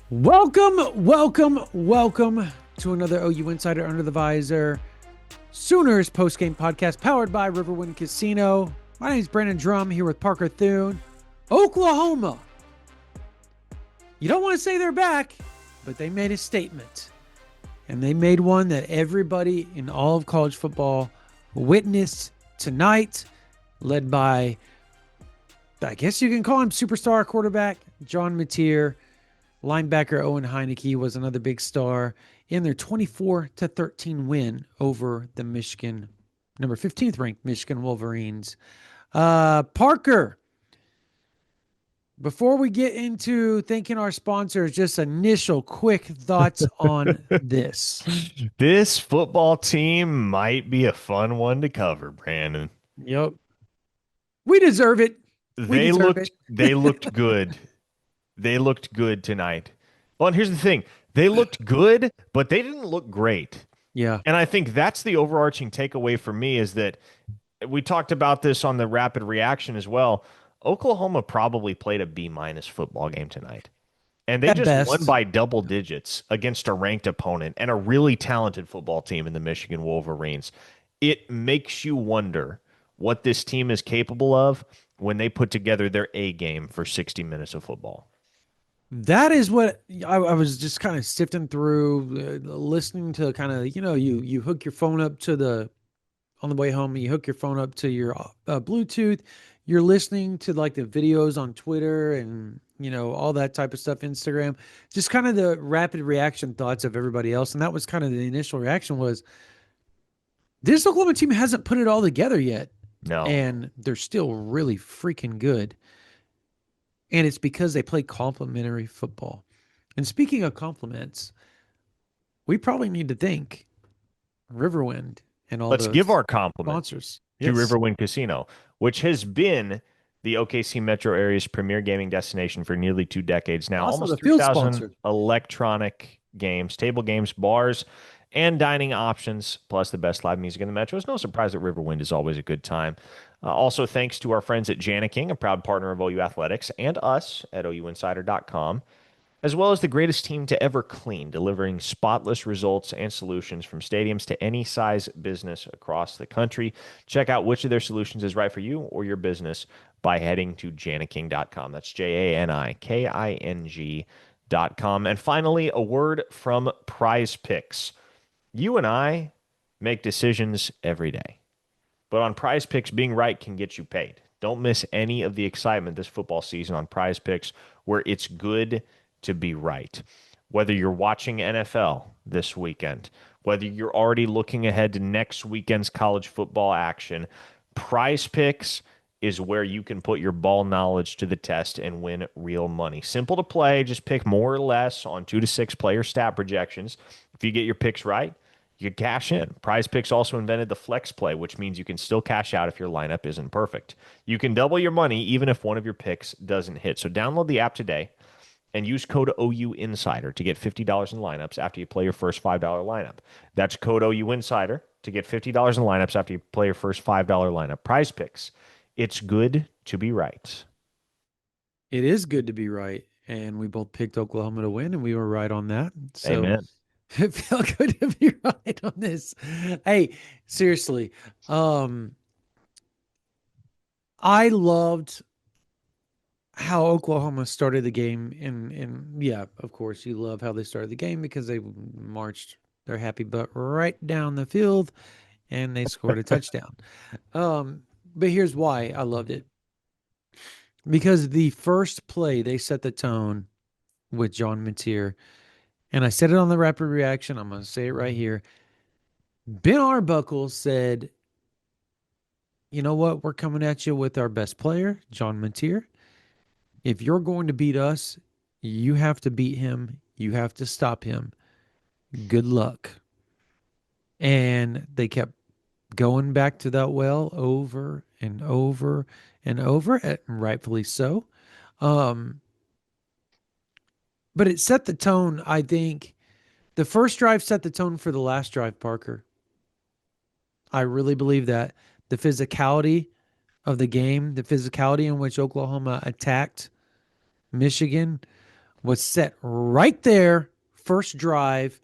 Welcome to another OU Insider Under the Visor Sooners postgame podcast powered by Riverwind Casino. My name is Brandon Drum here with Parker Thune. Oklahoma. You don't want to say they're back, but they made a statement. And they made one that everybody in all of college football witnessed tonight, led by, I guess you can call him superstar quarterback, John Mateer. Linebacker Owen Hineki was another big star in their 24-13 win over the Michigan, number 15th ranked Michigan Wolverines. Parker, before we get into thanking our sponsors, just initial quick thoughts on this. This football team might be a fun one to cover, Brandon. Yep. We deserve it. They looked good. They looked good tonight. Well, and here's the thing. They looked good, but they didn't look great. Yeah. And I think that's the overarching takeaway for me is that we talked about this on the rapid reaction as well. Oklahoma probably played a B-minus football game tonight. And they At just won best. by double digits against a ranked opponent and a really talented football team in the Michigan Wolverines. It makes you wonder what this team is capable of when they put together their A game for 60 minutes of football. That is what I was just kind of sifting through, listening to kind of, you hook your phone up to on the way home, you hook your phone up to your Bluetooth, you're listening to like the videos on Twitter and, all that type of stuff, Instagram, just kind of the rapid reaction thoughts of everybody else. And that was kind of the initial reaction was this Oklahoma team hasn't put it all together yet. No. And they're still really freaking good. And it's because they play complementary football. And speaking of compliments, we probably need to thank Riverwind and all Let's the give our compliment sponsors to Yes. Riverwind Casino, which has been the OKC metro area's premier gaming destination for nearly 2 decades now. Also, Almost the field 3,000 sponsor. electronic games, table games, bars, and dining options, plus the best live music in the metro. It's no surprise that Riverwind is always a good time. Also, thanks to our friends at Jiren Canick, a proud partner of OU Athletics, and us at OUinsider.com, as well as the greatest team to ever clean, delivering spotless results and solutions from stadiums to any size business across the country. Check out which of their solutions is right for you or your business by heading to janiking.com. That's JANIKING.com. And finally, a word from Prize Picks. You and I make decisions every day, but on Prize Picks, being right can get you paid. Don't miss any of the excitement this football season on Prize Picks, where it's good to be right. Whether you're watching NFL this weekend, whether you're already looking ahead to next weekend's college football action, Prize Picks is where you can put your ball knowledge to the test and win real money. Simple to play, just pick more or less on 2 to 6 player stat projections. If you get your picks right, you can cash in. Prize Picks also invented the flex play, which means you can still cash out if your lineup isn't perfect. You can double your money even if one of your picks doesn't hit. So download the app today and use code OU Insider to get $50 in lineups after you play your first $5 lineup. That's code OU Insider to get $50 in lineups after you play your first $5 lineup. Prize Picks. It's good to be right. It is good to be right. And we both picked Oklahoma to win, and we were right on that. So Amen. it felt good to be right on this. Hey, seriously. I loved how Oklahoma started the game, and yeah, of course, you love how they started the game because they marched their happy butt right down the field, and they scored a touchdown. But here's why I loved it: because the first play they set the tone with John Mateer, and I said it on the rapid reaction. I'm going to say it right here. Ben Arbuckle said, "You know what? We're coming at you with our best player, John Mateer. If you're going to beat us, you have to beat him. You have to stop him. Good luck." And they kept going back to that well over and over and over, and rightfully so. But it set the tone, I think. The first drive set the tone for the last drive, Parker. I really believe that. The physicality of the game, the physicality in which Oklahoma attacked Michigan was set right there, first drive,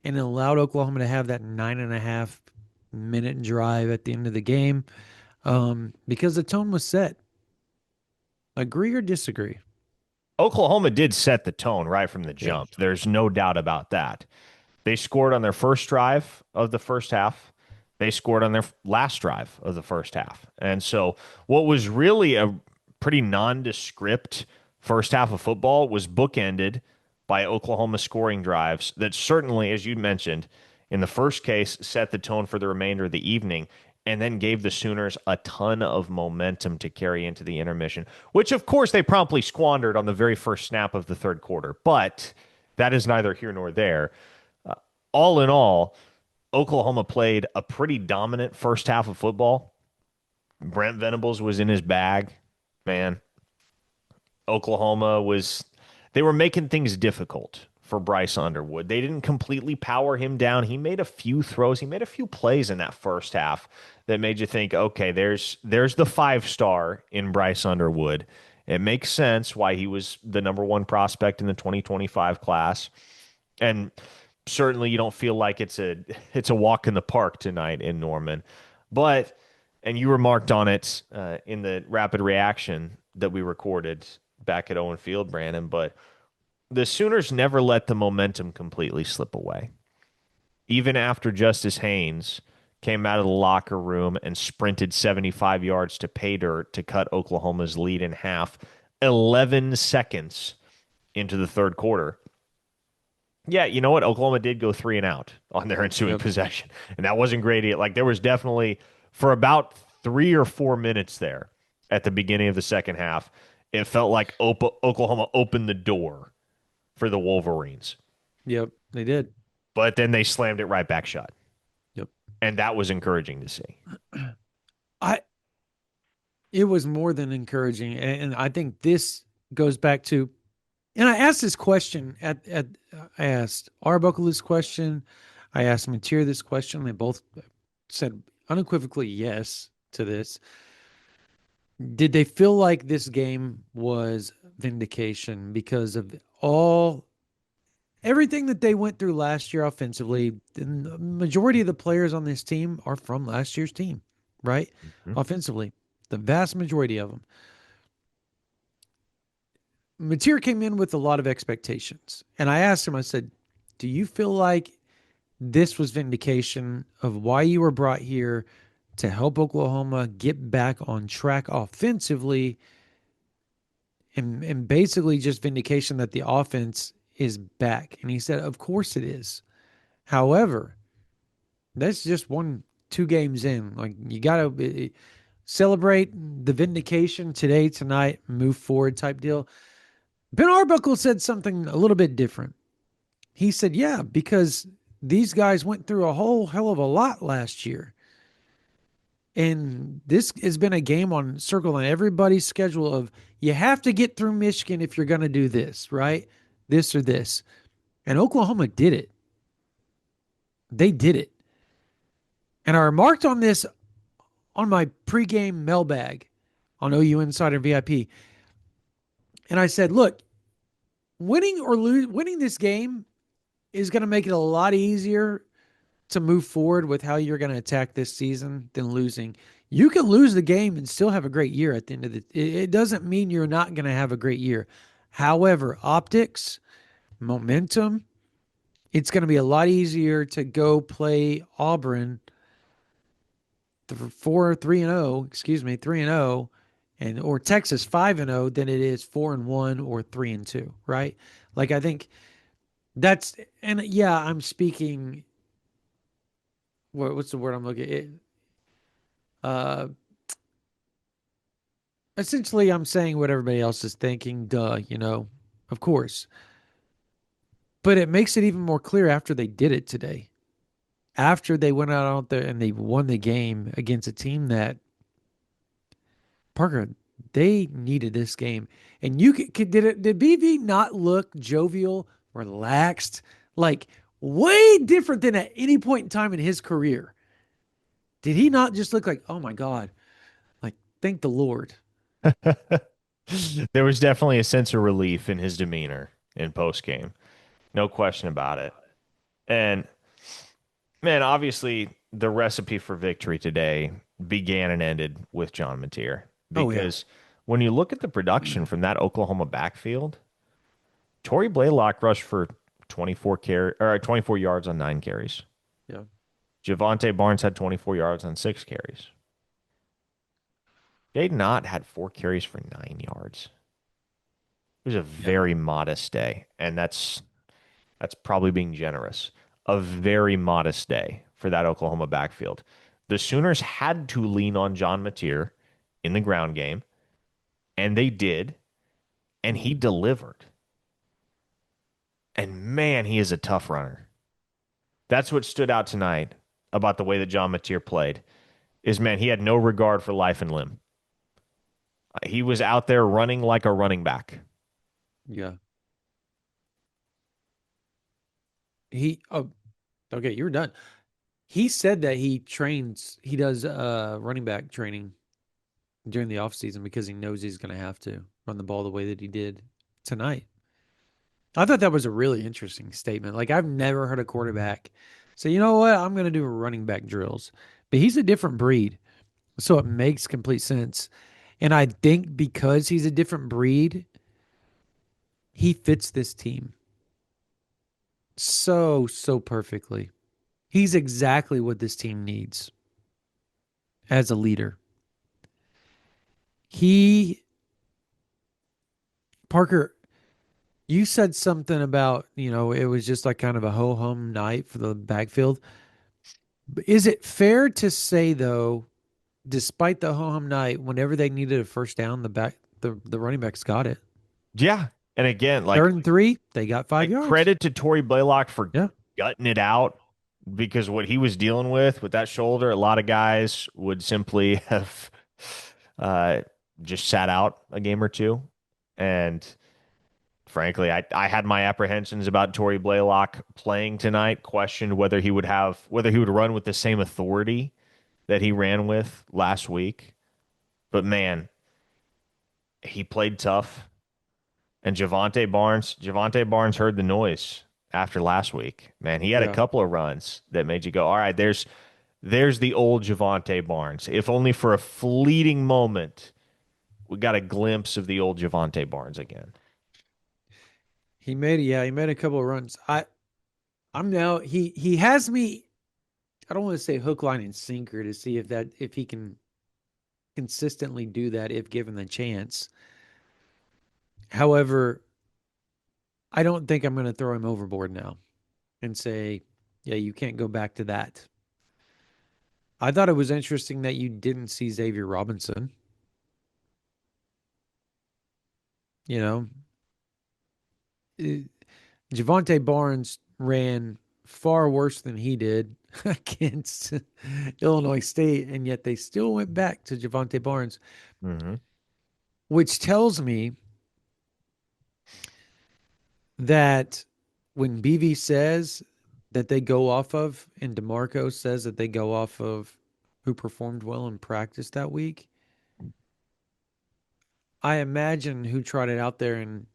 and it allowed Oklahoma to have that 9.5 minute drive at the end of the game because the tone was set. Agree or disagree? Oklahoma did set the tone right from the Yeah. jump. There's no doubt about that. They scored on their first drive of the first half. They scored on their last drive of the first half. And so, what was really a pretty nondescript first half of football was bookended by Oklahoma scoring drives that certainly, as you mentioned, in the first case, set the tone for the remainder of the evening and then gave the Sooners a ton of momentum to carry into the intermission, which, of course, they promptly squandered on the very first snap of the third quarter. But that is neither here nor there. All in all, Oklahoma played a pretty dominant first half of football. Brent Venables was in his bag, man. Oklahoma was, they were making things difficult for Bryce Underwood. They didn't completely power him down. He made a few throws, he made a few plays in that first half that made you think, okay, there's the 5 star in Bryce Underwood. It makes sense why he was the number one prospect in the 2025 class. And certainly you don't feel like it's a walk in the park tonight in Norman. But and you remarked on it in the rapid reaction that we recorded back at Owen Field, Brandon. But the Sooners never let the momentum completely slip away. Even after Justice Haynes came out of the locker room and sprinted 75 yards to pay dirt to cut Oklahoma's lead in half, 11 seconds into the third quarter. Yeah, you know what? Oklahoma did go 3 and out on their ensuing Yep. possession, and that wasn't great. Like there was definitely for about 3 or 4 minutes there at the beginning of the second half, it felt like Oklahoma opened the door for the Wolverines, Yep. They did. but then they slammed it right back shut, Yep. and that was encouraging to see. I It was more than encouraging, and I think this goes back to. And I asked this question at I asked Arbuckle this question, I asked Mateer this question. They both said unequivocally yes to this. Did they feel like this game was vindication because of all everything that they went through last year offensively? The majority of the players on this team are from last year's team, right? Mhm. Offensively, the vast majority of them. Mateer came in with a lot of expectations. And I asked him, I said, do you feel like this was vindication of why you were brought here to help Oklahoma get back on track offensively and basically just vindication that the offense is back? And he said, of course it is. However, that's just 2 games in. Like, you got to celebrate the vindication today, tonight, move forward type deal. Ben Arbuckle said something a little bit different. He said, yeah, because these guys went through a whole hell of a lot last year. And this has been a game on circle on everybody's schedule of you have to get through Michigan if you're going to do this, right? This or this. And Oklahoma did it. They did it. And I remarked on this on my pregame mailbag on OU Insider VIP. And I said, look, winning this game is going to make it a lot easier to move forward with how you're going to attack this season than losing. You can lose the game and still have a great year at the end of the. It doesn't mean you're not going to have a great year. However, optics, momentum, it's going to be a lot easier to go play Auburn 3-0, excuse me, 3-0, and or Texas 5-0 than it is 4-1 or 3-2, right? Like, I think that's, and yeah, I'm speaking. What's the word I'm looking at? Uh, Essentially, I'm saying what everybody else is thinking. Duh, of course. But it makes it even more clear after they did it today. After they went out there and they won the game against a team that, Parker, they needed this game. And did BV not look jovial, relaxed, like way different than at any point in time in his career? Did he not just look like, oh my God, like, thank the Lord? There was definitely a sense of relief in his demeanor. in postgame. No question about it. And man, obviously the recipe for victory today began and ended with John Mateer Oh yeah. because when you look at the production from that Oklahoma backfield, Torrey Blaylock rushed for 24 yards on 9 carries. Yeah. Javonte Barnes had 24 yards on 6 carries. Jaden Ott had 4 carries for 9 yards. It was a Yeah. very modest day, and that's probably being generous. A very modest day for that Oklahoma backfield. The Sooners had to lean on John Mateer in the ground game, and they did, and he delivered. And man, he is a tough runner. That's what stood out tonight about the way that John Mateer played. Is man, he had no regard for life and limb. He was out there running like a running back. Yeah. Oh, okay, you're done. He said that he does running back training during the offseason because he knows he's going to have to run the ball the way that he did tonight. I thought that was a really interesting statement. Like, I've never heard a quarterback say, you know what, I'm going to do running back drills. But he's a different breed. So it makes complete sense. And I think because he's a different breed, he fits this team so perfectly. He's exactly what this team needs as a leader. He, Parker, you said something about, it was just like kind of a ho hum night for the backfield. Is it fair to say, though, despite the ho hum night, whenever they needed a first down, the running backs got it? Yeah. And again, Third and three, they got 5 yards. credit to Torrey Blaylock for Yeah. gutting it out because what he was dealing with that shoulder, a lot of guys would simply have uh, just sat out a game or two. And frankly, I had my apprehensions about Torrey Blaylock playing tonight, questioned whether he would run with the same authority that he ran with last week. But man, he played tough. And Javonte Barnes heard the noise after last week. Man, he had a Yeah. couple of runs that made you go, all right, there's the old Javonte Barnes. If only for a fleeting moment, we got a glimpse of the old Javonte Barnes again. He made a couple of runs. I'm now he has me. I don't want to say hook, line, and sinker to see if he can consistently do that if given the chance. However, I don't think I'm going to throw him overboard now and say, yeah, you can't go back to that. I thought it was interesting that you didn't see Xavier Robinson. You know, Javonte Barnes ran far worse than he did against Illinois State, and yet they still went back to Javonte Barnes, Mm-hmm. which tells me that when BV says that they go off of, and DeMarco says that they go off of who performed well in practice that week, I imagine who trotted out there and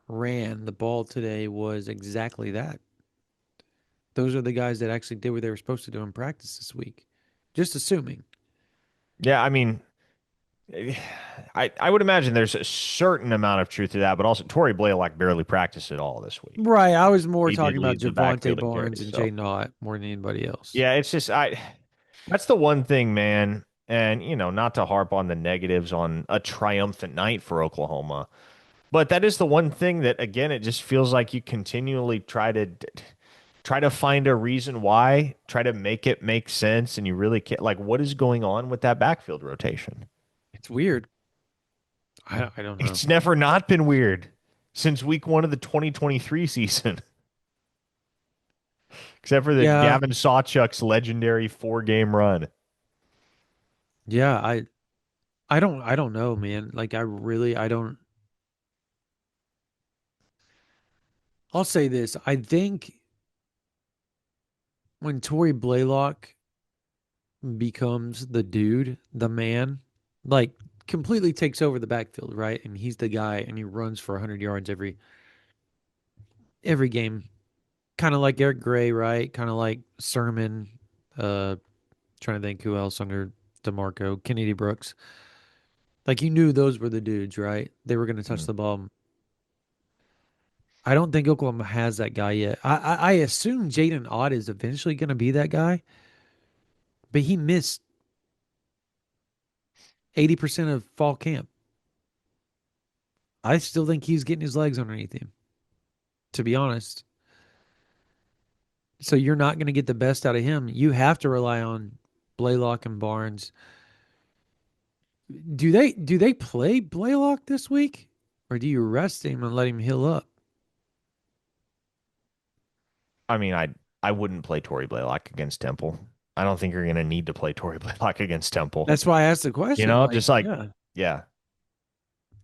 ran the ball today was exactly that. Those are the guys that actually did what they were supposed to do in practice this week. Just assuming. Yeah, I mean, I would imagine there's a certain amount of truth to that, but also Torrey Blaylock barely practiced at all this week. Right. I was more He did talking about lead the Javonte backfield in Barnes carries. and Jay So Knott more than anybody else. yeah, it's just that's the one thing, man. And not to harp on the negatives on a triumphant night for Oklahoma, but that is the one thing that again, it just feels like you continually try to find a reason why, try to make it make sense, and you really can't. Like, what is going on with that backfield rotation? It's weird. I don't know. It's never not been weird since week 1 of the 2023 season, except for the Yeah. Gavin Sawchuk's legendary 4 game run. Yeah. I don't know, man. Like I don't. I'll say this. I think when Tory Blaylock becomes the dude, the man, like completely takes over the backfield, right? And he's the guy and he runs for 100 yards every every game. Kind of like Eric Gray, right? Kind of like Sermon. Uh, Trying to think who else under DeMarco, Kennedy Brooks. Like you knew those were the dudes, right? They were going to touch Mm. the ball. I don't think Oklahoma has that guy yet. I assume Jaden Ott is eventually going to be that guy, but he missed 80% of fall camp. I still think he's getting his legs underneath him, to be honest. So you're not going to get the best out of him. You have to rely on Blaylock and Barnes. Do they play Blaylock this week, or do you rest him and let him heal up? I mean, I wouldn't play Tory Blaylock against Temple. I don't think you're going to need to play Tory Blaylock against Temple. That's why I asked the question. Like, Just like, yeah, yeah,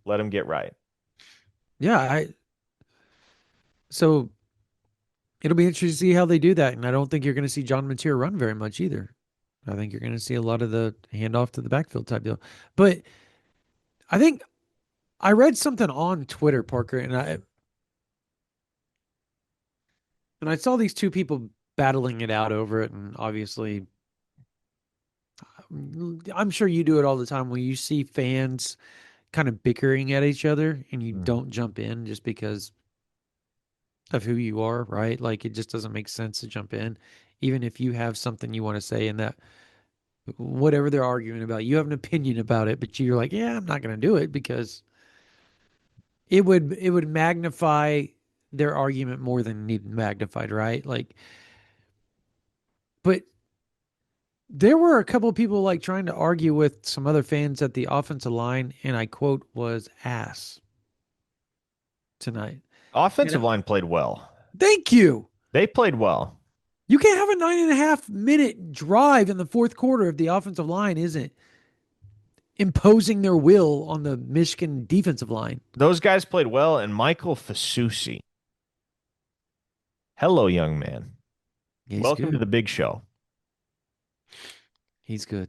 let him get right. yeah. So it'll be interesting to see how they do that, and I don't think you're going to see John Mateer run very much either. I think you're going to see a lot of the handoff to the backfield type deal. But I think I read something on Twitter, Parker, and I saw these two people battling it out over it, and obviously, I'm sure you do it all the time when you see fans kind of bickering at each other, and you Mm. don't jump in just because of who you are, right? Like it just doesn't make sense to jump in, even if you have something you want to say, and that whatever they're arguing about, you have an opinion about it, but you're like, yeah, I'm not going to do it because it would magnify their argument more than need magnified, right? Like, but there were a couple of people like trying to argue with some other fans that the offensive line, and I quote, was ass tonight. And Offensive line played well. thank you. They played well. You can't have a 9.5 minute drive in the fourth quarter if the offensive line isn't imposing their will on the Michigan defensive line. Those guys played well, and Michael Fasusi. Hello, young man. He's Welcome to good. the big show. He's good.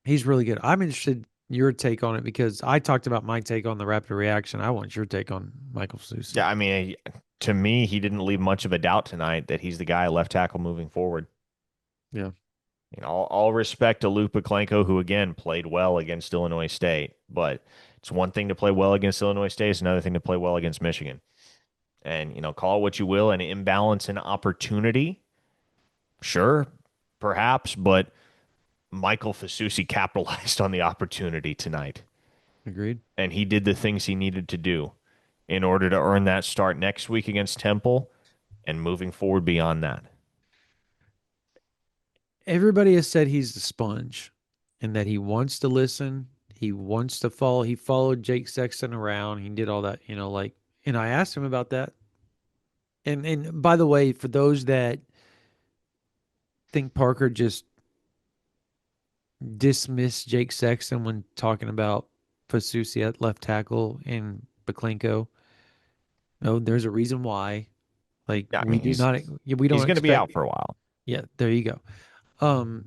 He's really good. I'm interested in your take on it because I talked about my take on the rapid reaction. I want your take on Michael Susi. Yeah, I mean, to me, he didn't leave much of a doubt tonight that he's the guy left tackle moving forward. Yeah, All respect to Luke Klenko, who again played well against Illinois State, but it's one thing to play well against Illinois State, it's another thing to play well against Michigan. And call it what you will, an imbalance in opportunity, sure, perhaps, but Michael Fasusi capitalized on the opportunity tonight, agreed. and he did the things he needed to do in order to earn that start next week against Temple and moving forward beyond that. Everybody has said he's the sponge and that he wants to listen. He wants to follow. He followed Jake Sexton around. He did all that, like, and I asked him about that. And by the way, for those that think Parker just dismissed Jake Sexton when talking about Fasusi at left tackle and Baklenko, no, there's a reason why. Like Yeah, I we mean, do not, we he's don't going to be expect. out for a while. Yeah, there you go.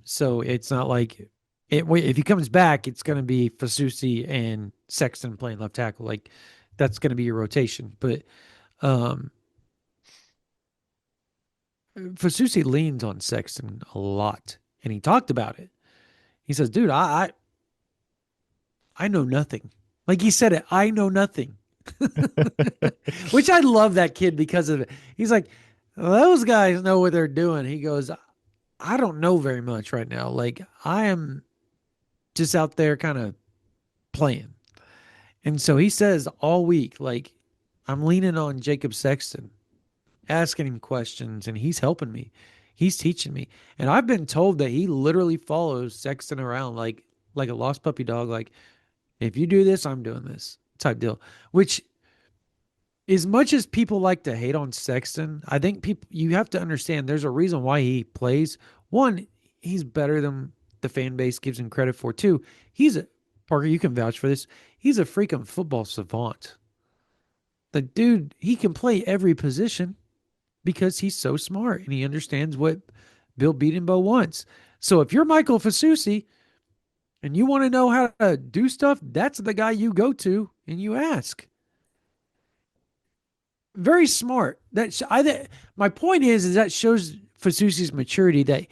So it's not like if he comes back, it's going to be Fasusi and Sexton playing left tackle. Like that's going to be your rotation. But um, Fasusi leans on Sexton a lot, and he talked about it. He says, "Dude, I know nothing." Like he said it, I know nothing. Which I love that kid because of it. He's like, those guys know what they're doing. He goes, I don't know very much right now. Like I am just out there kind of playing. And so he says all week, like, I'm leaning on Jacob Sexton, asking him questions, and he's helping me. He's teaching me. And I've been told that he literally follows Sexton around like a lost puppy dog. Like, if you do this, I'm doing this type deal. Which, as much as people like to hate on Sexton, I think people you have to understand there's a reason why he plays. One, he's better than the fan base gives him credit for. Two, he's a Parker, you can vouch for this. He's a freaking football savant. The dude, he can play every position because he's so smart and he understands what Bill Bedenbaugh wants. So if you're Michael Fasusi and you want to know how to do stuff, that's the guy you go to and you ask. very smart. My point is that shows Fasusi's maturity that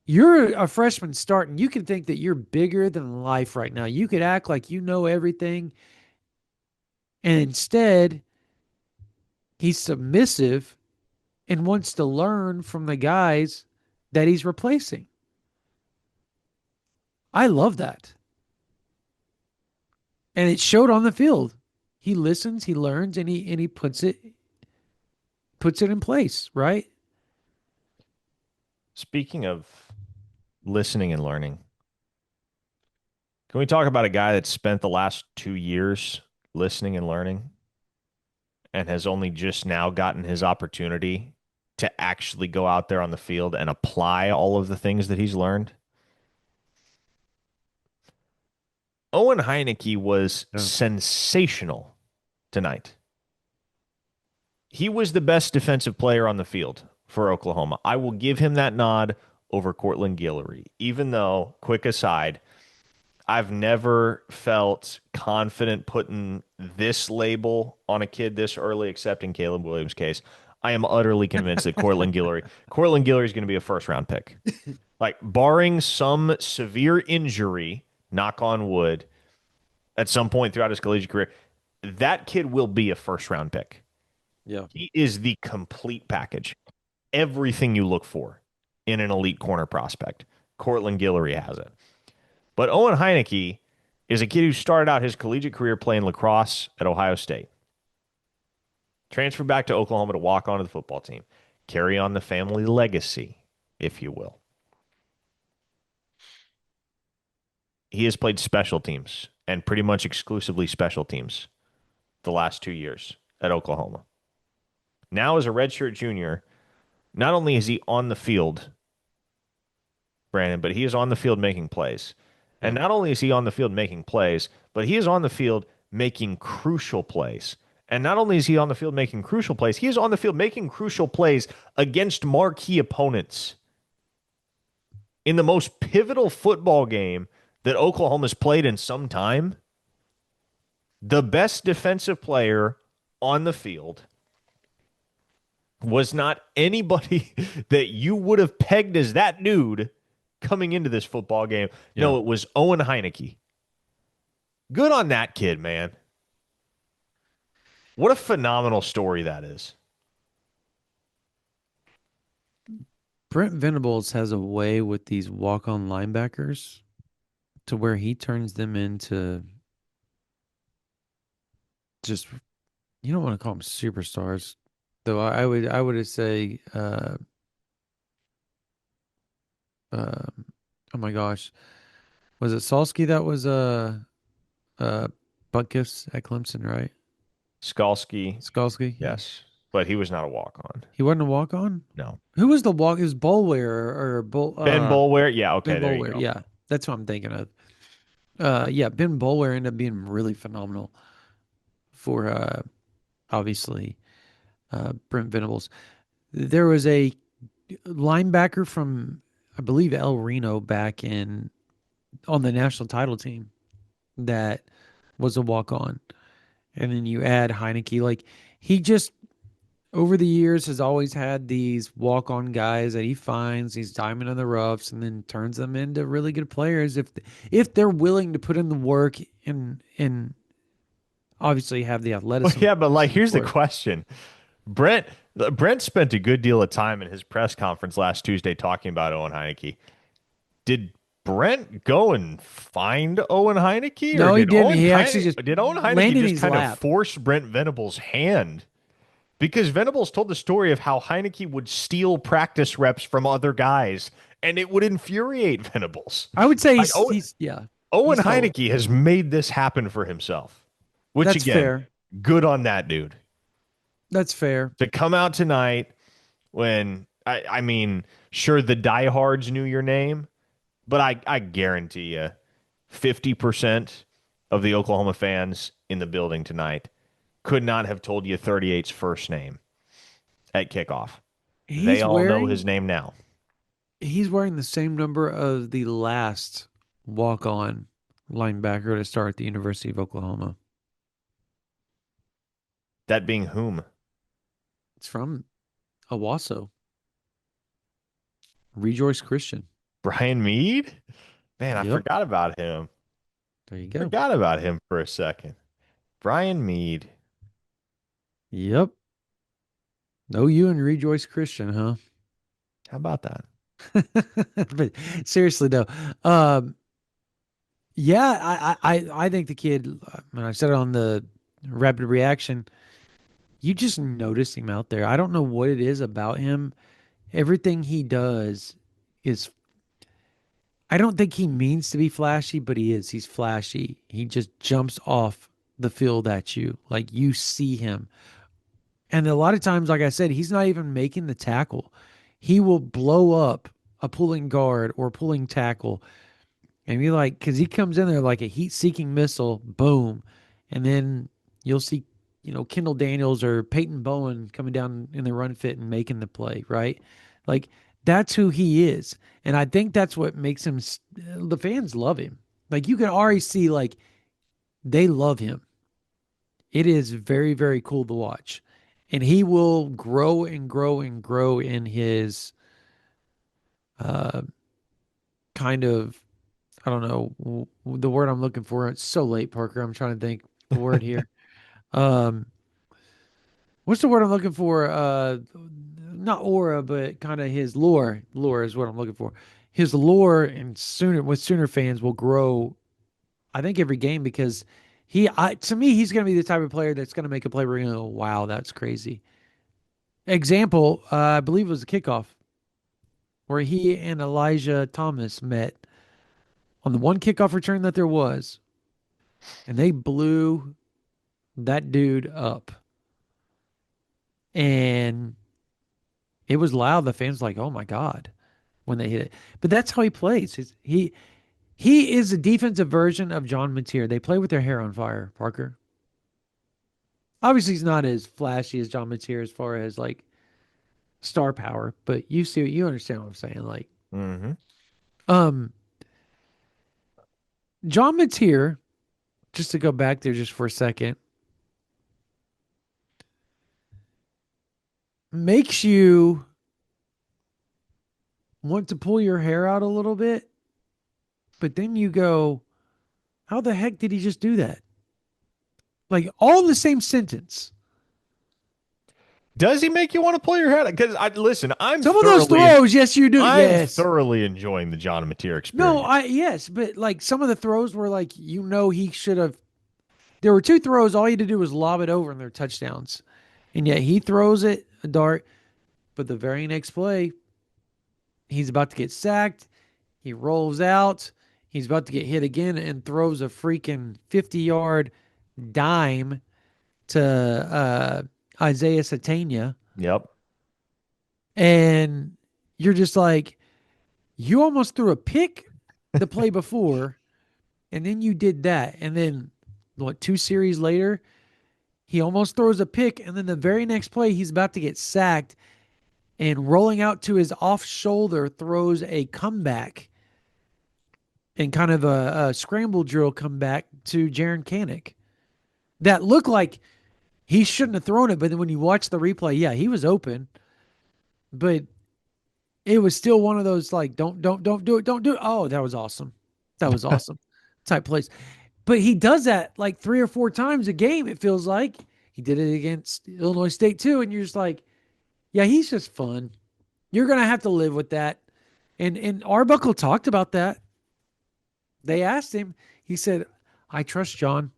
you're a freshman starting. You can think that you're bigger than life right now. You could act like you know everything, and instead, he's submissive and wants to learn from the guys that he's replacing. I love that. And it showed on the field. He listens, he learns, and he puts it in place, right? Speaking of listening and learning, can we talk about a guy that spent the last 2 years listening and learning and has only just now gotten his opportunity to actually go out there on the field and apply all of the things that he's learned? Owen Hineki was Yeah. sensational tonight. He was the best defensive player on the field for Oklahoma. I will give him that nod over Cortland Guillory, even though, quick aside, I've never felt confident putting this label on a kid this early, except in Caleb Williams' case. I am utterly convinced that Cortland Guillory is going to be a first round pick. Like, barring some severe injury, knock on wood, at some point throughout his collegiate career, that kid will be a first round pick. Yeah. He is the complete package. Everything you look for in an elite corner prospect. Cortland Guillory has it. But Owen Hineki is a kid who started out his collegiate career playing lacrosse at Ohio State. Transferred back to Oklahoma to walk onto the football team. Carry on the family legacy, if you will. He has played special teams and pretty much exclusively special teams the last 2 years at Oklahoma. Now, as a redshirt junior, not only is he on the field, Brandon, but he is on the field making plays. And Yeah. not only is he on the field making plays, but he is on the field making crucial plays. And not only is he on the field making crucial plays, he is on the field making crucial plays against marquee opponents. In the most pivotal football game that Oklahoma's played in some time, the best defensive player on the field was not anybody that you would have pegged as that dude coming into this football game. Yeah. No, it was Owen Hineki. Good on that kid, man. What a phenomenal story that is. Brent Venables has a way with these walk-on linebackers to where he turns them into just you don't want to call them superstars, though. I would say, oh my gosh, was it Salsky that was uh Butkus at Clemson, right? Skalski, Skalski, yeah. yes, but he was not a walk on. He wasn't a walk-on. No. Who was the walk? It was Bolware or Ben Bolware. Yeah, okay, Ben there you Bolware. go. Yeah, that's what I'm thinking of. Yeah, Ben Bolware ended up being really phenomenal for obviously Brent Venables. There was a linebacker from I believe El Reno back in on the national title team that was a walk on. And then you add Heineke. Like he just over the years has always had these walk on guys that he finds, these diamond in the roughs, and then turns them into really good players if they're willing to put in the work and obviously have the Well, athleticism yeah, but like, here's the for it. question. Brent Brent spent a good deal of time in his press conference last Tuesday talking about Owen Heineke. Did Brent go and find Owen Heineke, or No, he didn't. He actually just Did Owen Heineke landed in just his kind of lap. force Brent Venables' hand? Because Venables told the story of how Heineke would steal practice reps from other guys, and it would infuriate Venables. I would say Like, he's yeah, Owen he's told. Heineke has made this happen for himself, which That's again, fair. good on that dude. That's fair. To come out tonight when I mean, sure the diehards knew your name, but I guarantee you 50% of the Oklahoma fans in the building tonight could not have told you 38's first name at kickoff. They He's all know his wearing name now. he's wearing the same number of the last walk on linebacker to start at the University of Oklahoma. That being whom? It's from Owasso, Rejoice Christian. Brian Mead? Man, I Yep. forgot about him. There you go. Forgot about him for a second. Brian Mead. Yep. No, you and Rejoice Christian, huh? How about that? But seriously though, um, yeah, I think the kid. When I said it on the rapid reaction, you just notice him out there. I don't know what it is about him. Everything he does is. I don't think he means to be flashy, but he is. He's flashy. He just jumps off the field at you, like you see him. And a lot of times, like I said, he's not even making the tackle. He will blow up a pulling guard or pulling tackle. And you're like, because he comes in there like a heat seeking missile, boom. And then you'll see, Kendall Daniels or Peyton Bowen coming down in the run fit and making the play, right? Like, that's who he is. And I think that's what makes him, the fans love him. Like, you can already see, like, they love him. It is very, very cool to watch. And he will grow and grow and grow in his uh, kind of, I don't know the word I'm looking for. It's so late, Parker. I'm trying to think the word here. Um, what's the word I'm looking for? Not aura, but kind of his lore. Lore is what I'm looking for. His lore and Sooner fans will grow. I think every game because to me he's going to be the type of player that's going to make a play where you're going to go, wow, that's crazy. Example, I believe it was a kickoff where he and Elijah Thomas met on the one kickoff return that there was, and they blew that dude up. And it was loud. The fans were like, oh my God, when they hit it. But that's how he plays. He is a defensive version of John Mateer. They play with their hair on fire, Parker. Obviously, he's not as flashy as John Mateer as far as like star power, but you understand what I'm saying. Like, Hmm. um, John Mateer, just to go back there just for a second, makes you want to pull your hair out a little bit, but then you go, how the heck did he just do that? Like all in the same sentence. Does he make you want to pull your head? Because I listen, Some of those throws, yes, you do. I'm Yes. thoroughly enjoying the John Mateer No, experience. yes, but like some of the throws were like, he should have. There were two throws. All you had to do was lob it over and they're touchdowns. And yet he throws it, a dart, but the very next play, he's about to get sacked. He rolls out. He's about to get hit again and throws a freaking 50-yard dime to Isaiah Satania. Yep. And you're just like, you almost threw a pick the play before, and then you did that. And then, what, two series later, he almost throws a pick. And then the very next play, he's about to get sacked and rolling out to his off shoulder throws a comeback and kind of a scramble drill comeback to Jiren Canick that looked like he shouldn't have thrown it. But then when you watch the replay, yeah, he was open, but it was still one of those like, don't do it. Don't do it. Oh, that was awesome. That was awesome type plays. But he does that like three or four times a game, it feels like. He did it against Illinois State too. And you're just like, yeah, he's just fun. You're gonna have to live with that. And Arbuckle talked about that. They asked him, he said, I trust John.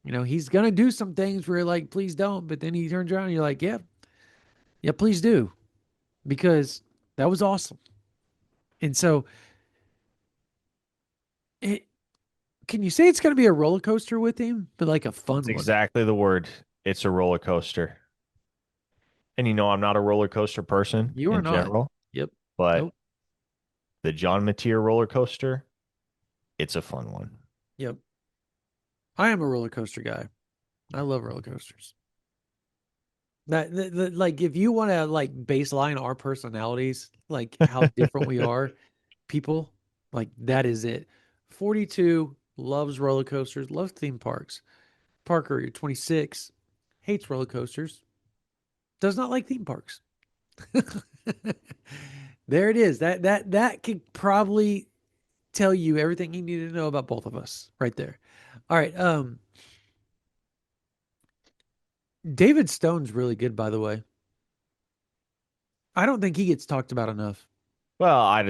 He's gonna do some things where you're like, please don't. But then he turns around and you're like, yeah, yeah, please do. Because that was awesome. And so it, can you say it's gonna be a roller coaster with him, but like a That's fun one? exactly the word. It's a roller coaster. And I'm not a roller coaster person You are in not. general, Yep. but Nope. the John Mateer roller coaster, it's a fun one. Yep. I am a roller coaster guy. I love roller coasters. Like if you want to like baseline our personalities, like how different we are, people, like that is it. 42 loves roller coasters, loves theme parks. Parker, you're 26, hates roller coasters. Does not like theme parks. There it is. That could probably tell you everything you need to know about both of us right there. All right. David Stone's really good, by the way. I don't think he gets talked about enough. Well, I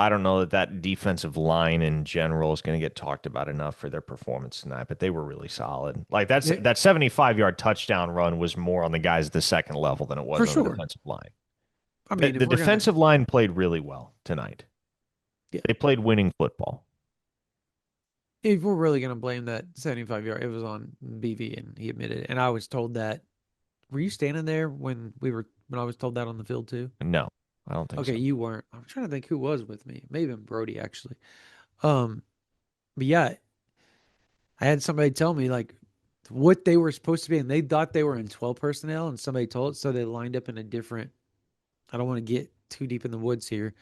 don't know that that defensive line in general is going to get talked about enough for their performance tonight, but they were really solid. Like They- that 75-yard touchdown run was more on the guys at the second level than it was for on the sure. defensive line. I The, mean, the if we're gonna, defensive line played really well tonight. yeah, They played winning football. if we're really gonna blame that 75 yard, it was on BV, and he admitted it. And I was told that. Were you standing there when I was told that on the field too? No, I don't think Okay, so. you weren't. I'm trying to think who was with me. Maybe Brody actually. Um, but yeah, I had somebody tell me like what they were supposed to be, and they thought they were in 12 personnel, and somebody told, so they lined up in a different. I don't want to get too deep in the woods here.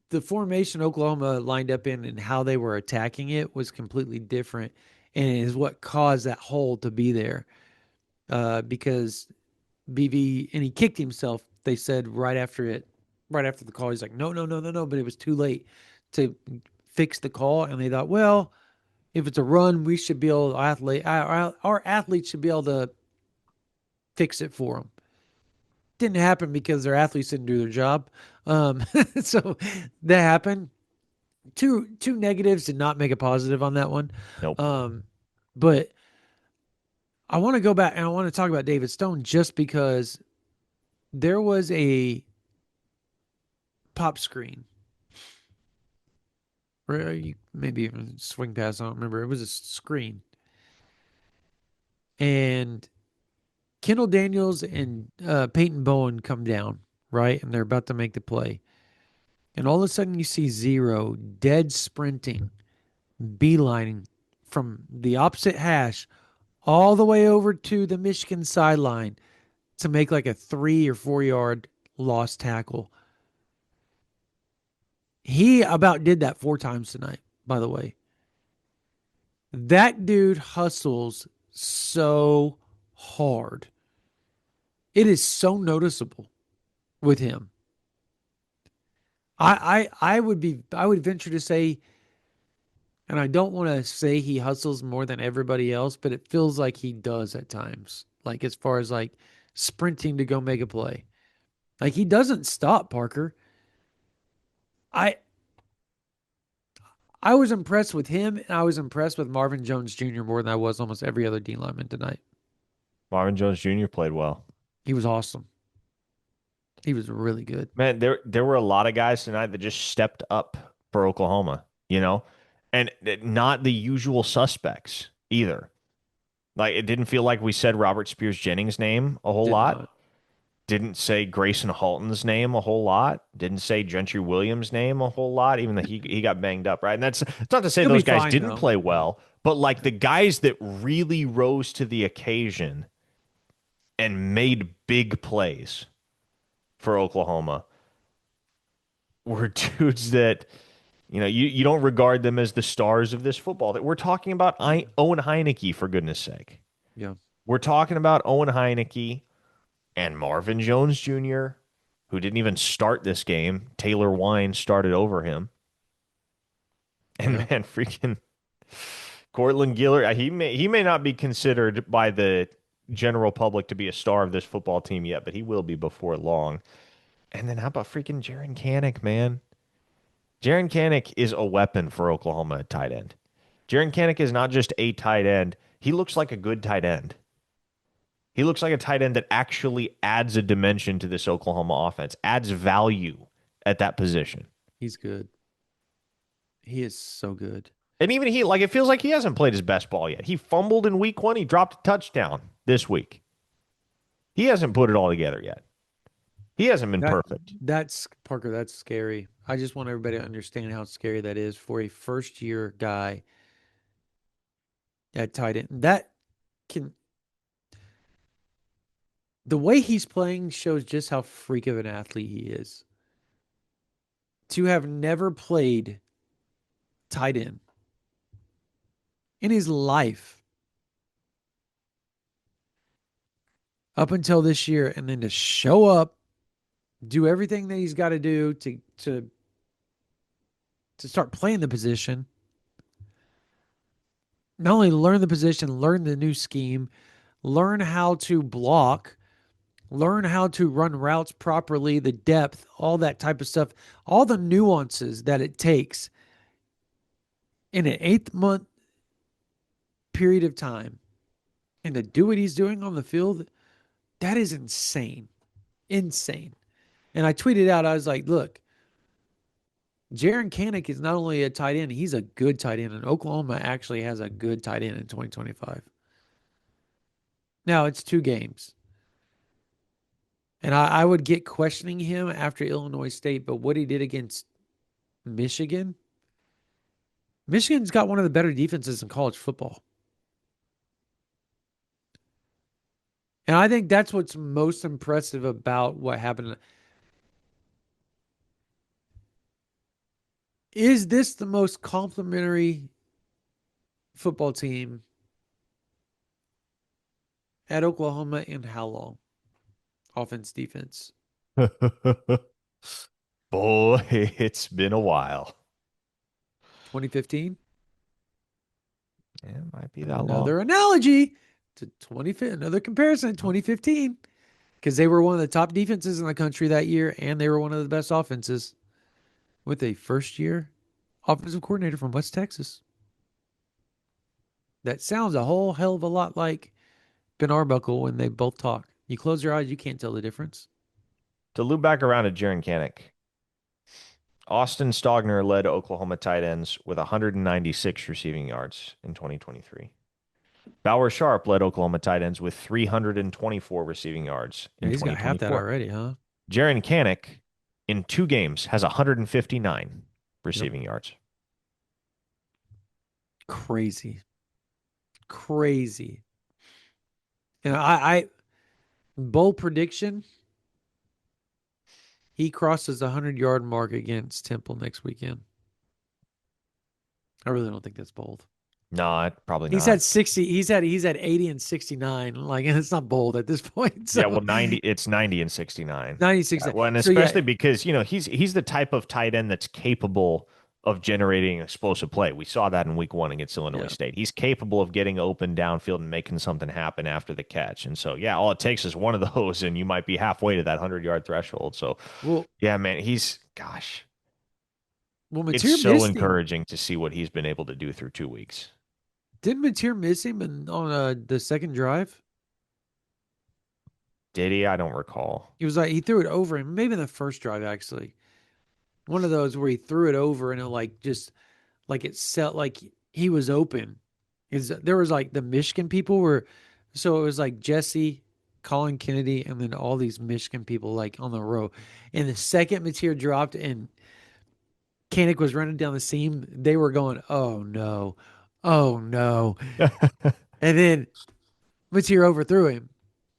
The formation Oklahoma lined up in and how they were attacking it was completely different, and it is what caused that hole to be there. Because BV, and he kicked himself. They said right after the call, he's like, no, no, no, no, no, but it was too late to fix the call, and they thought, well, if it's a run, we should be able our athletes should be able to fix it for them. Didn't happen because their athletes didn't do their job. Um, so that happened. Two negatives did not make a positive on that one. Nope. But I want to go back and I want to talk about David Stone just because there was a pop screen, or maybe even swing pass. I don't remember. It was a screen, and Kendall Daniels and Peyton Bowen come down, right, and they're about to make the play, and all of a sudden you see Zero dead sprinting, beelining from the opposite hash all the way over to the Michigan sideline to make like a 3 or 4 yard lost tackle. He about did that 4 times tonight, by the way. That dude hustles so hard. It is so noticeable with him. I would venture to say, and I don't want to say he hustles more than everybody else, but it feels like he does at times. Like as far as like sprinting to go make a play. Like he doesn't stop, Parker. I I was impressed with him, and I was impressed with Marvin Jones Jr. more than I was almost every other D lineman tonight. Marvin Jones Jr. played well. He was awesome. He was really good. Man, there were a lot of guys tonight that just stepped up for Oklahoma, and not the usual suspects either. Like it didn't feel like we said Robert Spears Jennings' name a whole Did lot. not. Didn't say Grayson Halton's name a whole lot. Didn't say Gentry Williams' name a whole lot, even though he got banged up, right? And that's it's not to say He'll be those guys fine didn't though. play well, but like the guys that really rose to the occasion and made big plays for Oklahoma were dudes that you don't regard them as the stars of this football. That we're talking about Owen Hineki, for goodness sake. Yeah, We're talking about Owen Hineki and Marvin Jones Jr., who didn't even start this game. Taylor Wine started over him. And yeah. man, freaking Cortland Gillard, he may not be considered by the general public to be a star of this football team yet, but he will be before long. And then how about freaking Jiren Canick, man? Jiren Canick is a weapon for Oklahoma at tight end. Jiren Canick is not just a tight end. He looks like a good tight end. He looks like a tight end that actually adds a dimension to this Oklahoma offense, adds value at that position. He's good. He is so good. And even he, like, it feels like he hasn't played his best ball yet. He fumbled in week one. He dropped a touchdown this week. He hasn't put it all together yet. He hasn't been That perfect. that's Parker. That's scary. I just want everybody to understand how scary that is for a first year guy at tight end. That can the way he's playing shows just how freak of an athlete he is. To have never played tight end in his life, up until this year, and then to show up, do everything that he's got to do to start playing the position. Not only learn the position, learn the new scheme, learn how to block, learn how to run routes properly, the depth, all that type of stuff, all the nuances that it takes in an 8 month period of time, and to do what he's doing on the field, that is insane. Insane. And I tweeted out, I was like, look, Jiren Canick is not only a tight end, he's a good tight end. And Oklahoma actually has a good tight end in 2025. Now it's 2 games. And I would get questioning him after Illinois State, but what he did against Michigan, Michigan's got one of the better defenses in college football. And I think that's what's most impressive about what happened. Is this the most complimentary football team at Oklahoma in how long? Offense, defense. Boy, it's been a while. 2015. Yeah, it might be that long. Another analogy to 2015, another comparison, 2015, because they were one of the top defenses in the country that year, and they were one of the best offenses with a first year offensive coordinator from West Texas. That sounds a whole hell of a lot like Ben Arbuckle when they both talk. You close your eyes, you can't tell the difference. To loop back around to Jiren Canick, Austin Stogner led Oklahoma tight ends with 196 receiving yards in 2023. Bauer Sharp led Oklahoma tight ends with 324 receiving yards Yeah, in he's got half that 2024. already, huh? Jiren Canick in 2 games has 159 Yep. receiving yards. Crazy. Crazy. And I bold prediction, he crosses the 100-yard mark against Temple next weekend. I really don't think that's bold. No, probably He's not. had 60, he's had 80 and 69. Like, and it's not bold at this point. Yeah, So well, 90, it's 90 and 69. 90, 69. Well, and So yeah, especially because, he's the type of tight end that's capable of generating explosive play. We saw that in week 1 against Illinois yeah. State. He's capable of getting open downfield and making something happen after the catch. And so, yeah, all it takes is one of those, and you might be halfway to that 100-yard threshold. So, Well, yeah, man, gosh, it's Mateer so missed him. encouraging to see what he's been able to do through 2 weeks. Didn't Mateer miss him on the second drive? Did he? I don't recall. He was like, he threw it over him. Maybe in the first drive, actually. One of those where he threw it over and it like just like it set like he was open. Is there was like the Michigan people were, so it was like Jesse, Colin Kennedy, and then all these Michigan people like on the row. And the second Mateer dropped and Canick was running down the seam, they were going, "Oh no, oh no!" And then Mateer overthrew him.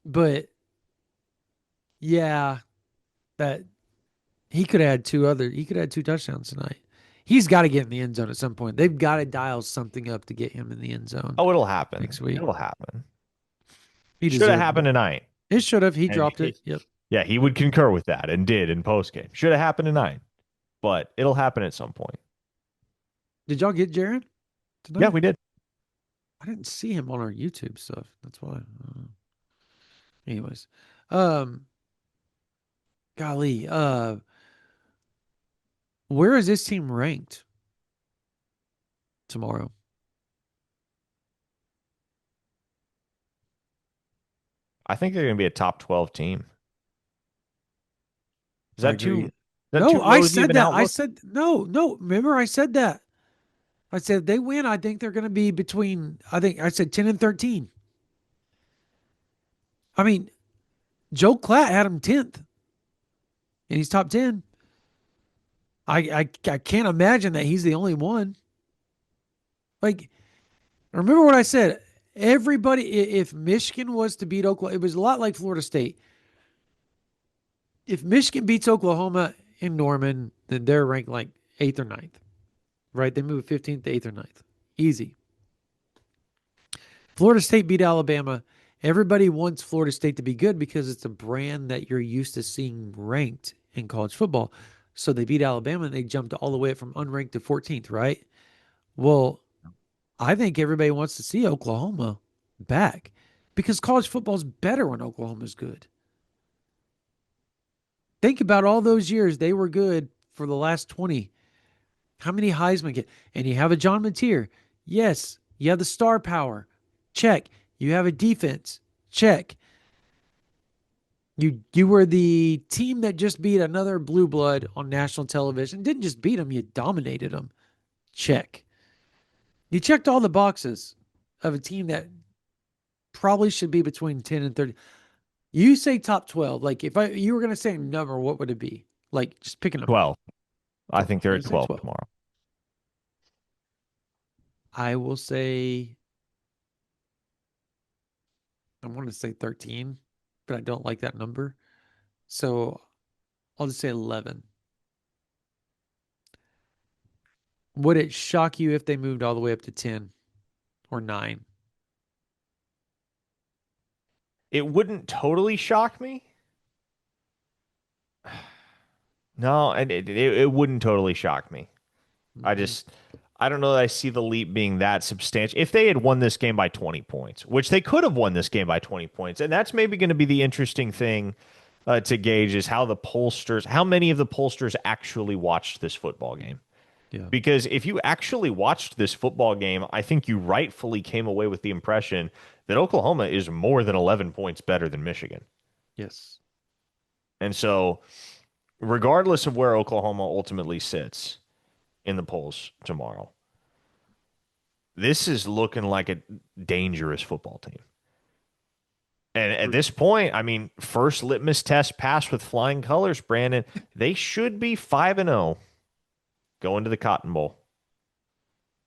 But yeah, that he could add he could add 2 touchdowns tonight. He's got to get in the end zone at some point. They've got to dial something up to get him in the end zone Oh, it'll happen. next week. It'll happen. He Should have deserved happened it. tonight. It should have. He And dropped it. Yep. yeah, he would concur with that and did in postgame. Should have happened tonight, but it'll happen at some point. Did y'all get Jaron Yeah, tonight? we did. I didn't see him on our YouTube stuff. That's why. Anyways, um, golly, where is this team ranked tomorrow? I think they're going to be a top 12 team. Is I that too? agree. Is that No, too I rosy of said an that. I outlook? said no, no. Remember, I said that. I said if they win, I think they're going to be between. I think I said 10 and 13. I mean, Joe Klatt had him 10th, and he's top 10. I can't imagine that he's the only one. Like, remember what I said? Everybody, if Michigan was to beat Oklahoma, it was a lot like Florida State. If Michigan beats Oklahoma in Norman, then they're ranked like 8th or ninth, right? They move 15th to 8th or ninth. Easy. Florida State beat Alabama, Everybody wants Florida State to be good because it's a brand that you're used to seeing ranked in college football. So they beat Alabama and they jumped all the way up from unranked to 14th, right? Well, I think everybody wants to see Oklahoma back because college football is better when Oklahoma's good. Think about all those years they were good for the last 20. How many Heisman get? And you have a John Mateer. Yes. You have the star power. Check. You have a defense. Check. You were the team that just beat another blue blood on national television. Didn't just beat them, you dominated them. Check. You checked all the boxes of a team that probably should be between 10 and 30. You say top 12. Like if you were going to say a number, what would it be? Like just pick a number. 12. I 12. think they're You at say 12 12. tomorrow. I will say I want to say 13, but I don't like that number. So I'll just say 11. Would it shock you if they moved all the way up to 10 or 9? It wouldn't totally shock me. No, it wouldn't totally shock me. I Mm-mm. just I don't know that I see the leap being that substantial. If they had won this game by 20 points, which they could have won this game by 20 points, and that's maybe going to be the interesting thing to gauge is how many of the pollsters actually watched this football game. Yeah. Because if you actually watched this football game, I think you rightfully came away with the impression that Oklahoma is more than 11 points better than Michigan. Yes. And so, regardless of where Oklahoma ultimately sits in the polls tomorrow, this is looking like a dangerous football team. And at this point, I mean, first litmus test pass with flying colors, Brandon. They should be 5-0 going to the Cotton Bowl.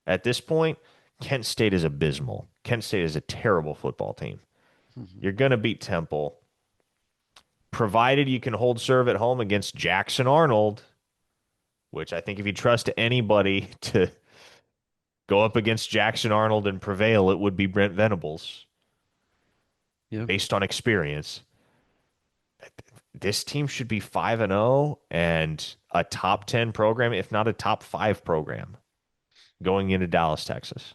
At this point, Kent State is abysmal. Kent State is a terrible football team. Mhm. You're going to beat Temple, provided you can hold serve at home against Jackson Arnold, which I think if you trust anybody to go up against Jackson Arnold and prevail, it would be Brent Venables Yeah. based on experience. This team should be 5-0 and a top 10 program, if not a top 5 program, going into Dallas, Texas.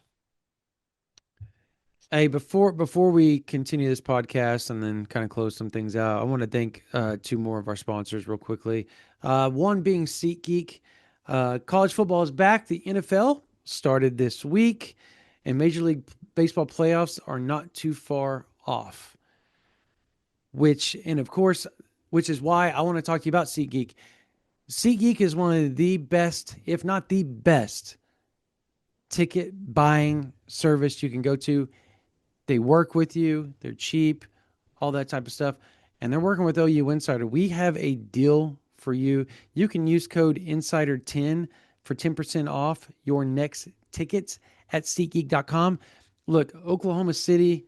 Hey, before we continue this podcast and then kind of close some things out, I want to thank two more of our sponsors real quickly. One being SeatGeek. College football is back. The NFL started this week, and Major League Baseball playoffs are not too far off. And of course, which is why I want to talk to you about SeatGeek. SeatGeek is one of the best, if not the best, ticket buying service you can go to. They work with you, they're cheap, all that type of stuff. And they're working with OU Insider. We have a deal for you. You can use code Insider10 for 10% off your next tickets at SeatGeek.com. Look, Oklahoma City,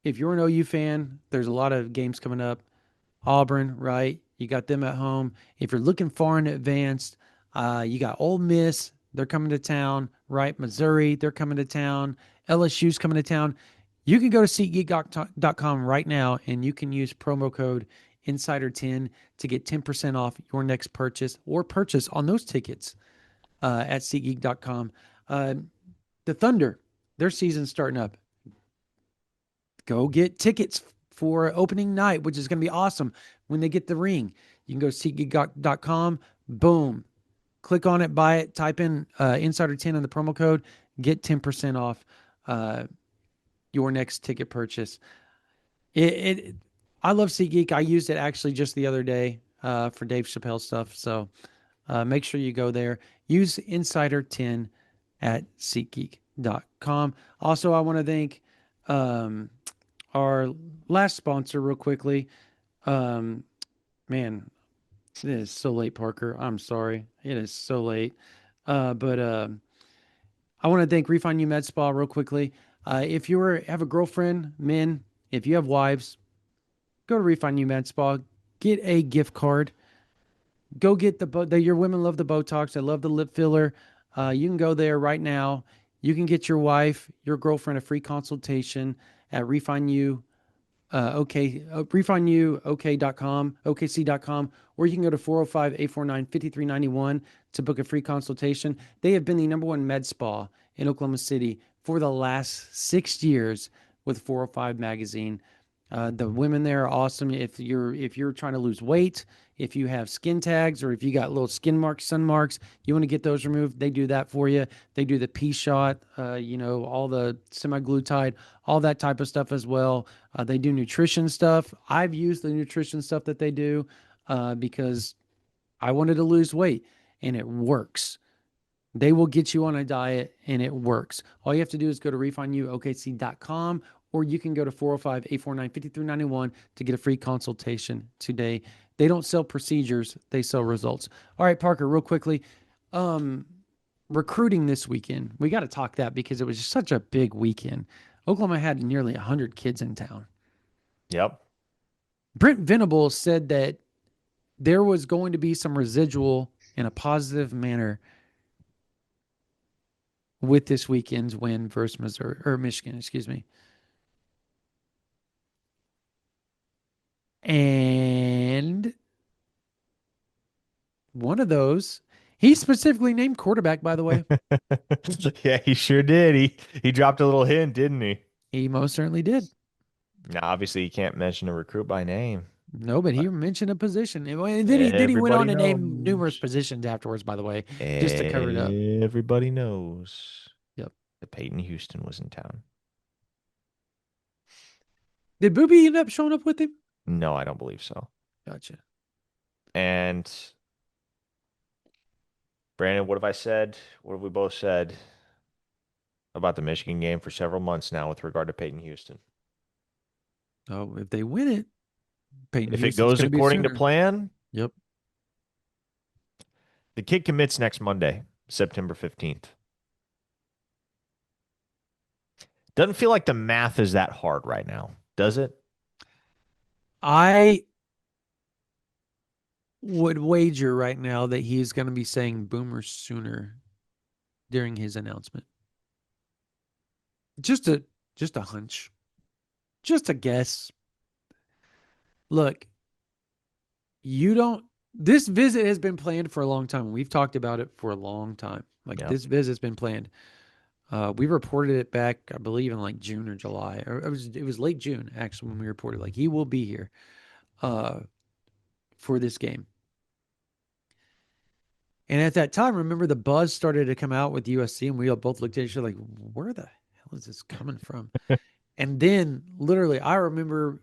if you're an OU fan, there's a lot of games coming up. Auburn, right? You got them at home. If you're looking far in advance, you got Ole Miss. They're coming to town, right? Missouri, they're coming to town. LSU's coming to town. You can go to SeatGeek.com right now and you can use promo code Insider10 to get 10% off your next purchase or purchase on those tickets at SeatGeek.com. The Thunder, their season's starting up. Go get tickets for opening night, which is going to be awesome when they get the ring. You can go to SeatGeek.com. Boom. Click on it, buy it, type in Insider10 in the promo code, get 10% off your next ticket purchase. I love SeatGeek. I used it actually just the other day for Dave Chappelle stuff. So make sure you go there. Use Insider10 at SeatGeek.com. Also, I want to thank our last sponsor real quickly. Um, Man, it is so late, Parker. I'm sorry. It is so late. But I want to thank Refindu Med Spa real quickly. If have a girlfriend, men, if you have wives, go to Refindu Med Spa. Get a gift card. Go get your women love the Botox. They love the lip filler. You can go there right now. You can get your wife, your girlfriend a free consultation at refindu.com, okc.com, or you can go to 405-849-5391 to book a free consultation. They have been the number one med spa in Oklahoma City for the last 6 years with 405 magazine. The women there are awesome. If you're trying to lose weight, if you have skin tags, or if you got little skin marks, sun marks, you want to get those removed, they do that for you. They do the pea shot, all the semi-glutide, all that type of stuff as well. They do nutrition stuff. I've used the nutrition stuff that they do because I wanted to lose weight, and it works. They will get you on a diet and it works. All you have to do is go to refinduokc.com, or you can go to 405-849-5391 to get a free consultation today. They don't sell procedures, they sell results. All right, Parker, real quickly. Um, Recruiting this weekend. We got to talk that because it was just such a big weekend. Oklahoma had nearly 100 kids in town. Yep. Brent Venables said that there was going to be some residual in a positive manner with this weekend's win versus Missouri or Michigan, excuse me. And one of those, he specifically named quarterback, by the way. Yeah, he sure did. He dropped a little hint, didn't he? He most certainly did. Now, obviously, you can't mention a recruit by name, No, but he but mentioned a position. And then he went on everybody to name numerous knows. positions afterwards, by the way, just to cover it up. Everybody knows Yep. that Peyton Houston was in town. Did Booby end up showing up with him? No, I don't believe so. Gotcha. And Brandon, what have I said? What have we both said about the Michigan game for several months now with regard to Peyton Houston? Oh, if they win it, Peyton If it Houston's goes going to be a according to Sooner. plan, Yep. the kid commits next Monday, September 15th. Doesn't feel like the math is that hard right now, does it? I would wager right now that he's going to be saying Boomer Sooner during his announcement. Just a just a hunch. Just a guess. Look, you don't this visit has been planned for a long time. We've talked about it for a long time. Like Yep. this visit's been planned. We reported it back, I believe, in like June or July. Or it was late June actually when we reported like he will be here uh for this game. And at that time, remember the buzz started to come out with USC, and we all both looked at each other like, where the hell is this coming from? And then literally, I remember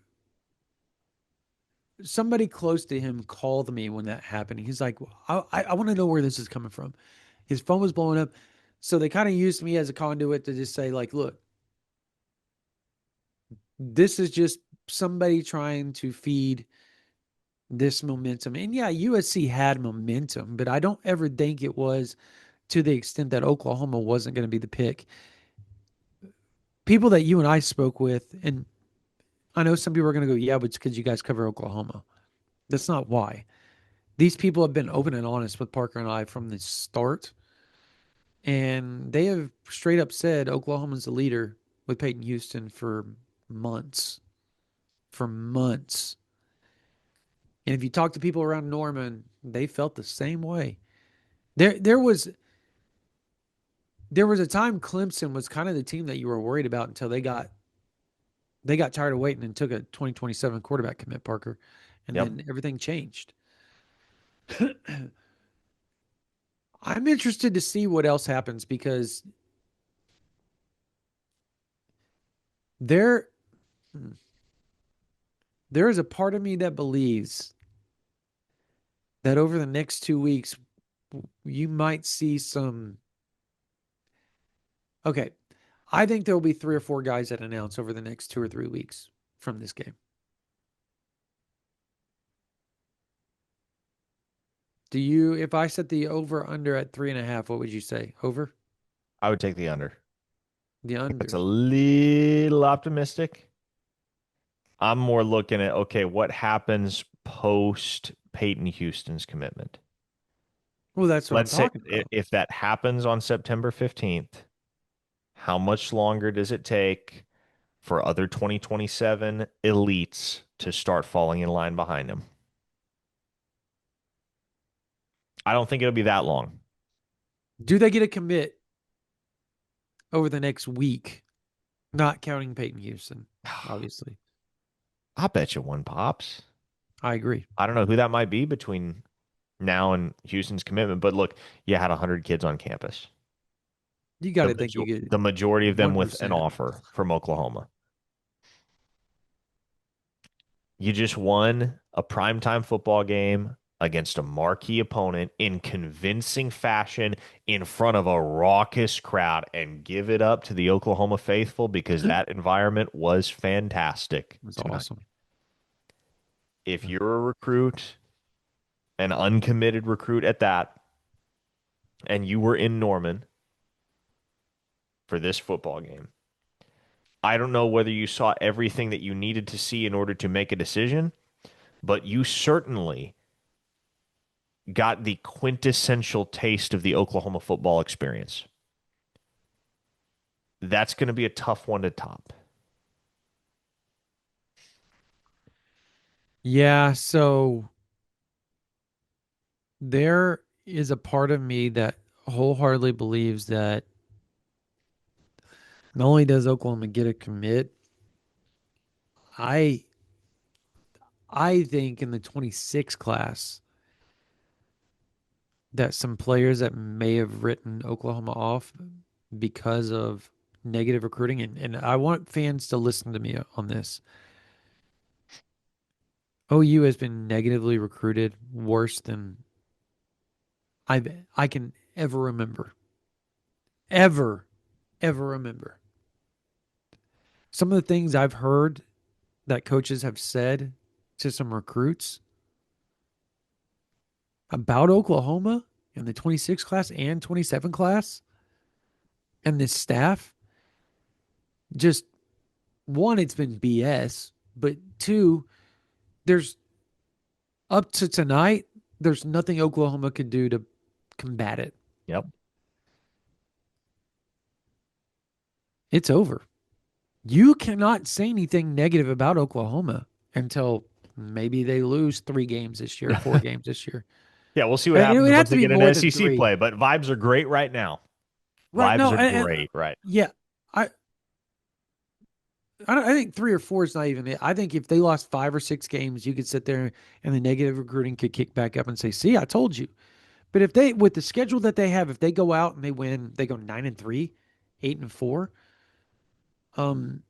somebody close to him called me when that happened. He's like, I want to know where this is coming from. His phone was blowing up. So they kind of used me as a conduit to just say, like, look, this is just somebody trying to feed this momentum. And yeah, USC had momentum, but I don't ever think it was to the extent that Oklahoma wasn't going to be the pick. People that you and I spoke with, and I know some people are going to go, yeah, but it's because you guys cover Oklahoma. That's not why. These people have been open and honest with Parker and I from the start, and they have straight up said Oklahoma's the leader with Peyton Houston for months. For months. And if you talk to people around Norman, they felt the same way. There was a time Clemson was kind of the team that you were worried about until they got tired of waiting and took a 2027 quarterback commit, Parker, and Yep. then everything changed. I'm interested to see what else happens because there there is a part of me that believes that over the next 2 weeks you might see some. Okay, I think there will be 3 or 4 guys that announce over the next 2 or 3 weeks from this game. Do you, if I set the over under at 3.5, what would you say? Over? I would take the under. The That's a under. little optimistic. I'm more looking at, okay, what happens post Peyton Houston's commitment? Well, that's what I'm Let's say talking about. if that happens on September 15th, how much longer does it take for other 2027 elites to start falling in line behind him. I don't think it'll be that long. Do they get a commit over the next week? Not counting Peyton Houston, obviously. I bet you one pops. I agree. I don't know who that might be between now and Houston's commitment, but look, you had 100 kids on campus. You got The, to think you get the majority of them with an 1%. offer from Oklahoma. You just won a primetime football game against a marquee opponent in convincing fashion in front of a raucous crowd, and give it up to the Oklahoma faithful because It that environment was fantastic was tonight. awesome. If Yeah. you're a recruit, an uncommitted recruit at that, and you were in Norman for this football game, I don't know whether you saw everything that you needed to see in order to make a decision, but you certainly got the quintessential taste of the Oklahoma football experience. That's going to be a tough one to top. Yeah, so there is a part of me that wholeheartedly believes that not only does Oklahoma get a commit, I I think in the 26 class that some players that may have written Oklahoma off because of negative recruiting, and I want fans to listen to me on this. OU has been negatively recruited worse than I can ever remember. Ever, ever remember. Some of the things I've heard that coaches have said to some recruits about Oklahoma in the 26 class and 27 class and this staff, just one, it's been BS, but two, there's up to tonight, there's nothing Oklahoma could do to combat it. Yep. It's over. You cannot say anything negative about Oklahoma until maybe they lose 3 games this year, 4 games this year. Yeah, we'll see what And it happens would have once to they be get more into than SEC three. play, but vibes are great right now. Right. Vibes No, are great, right? yeah. I think 3 or 4 is not even it. I think if they lost 5 or 6 games, you could sit there and the negative recruiting could kick back up and say, "See, I told you." But if they, with the schedule that they have, if they go out and they win, they go 9-3, 8-4. Um,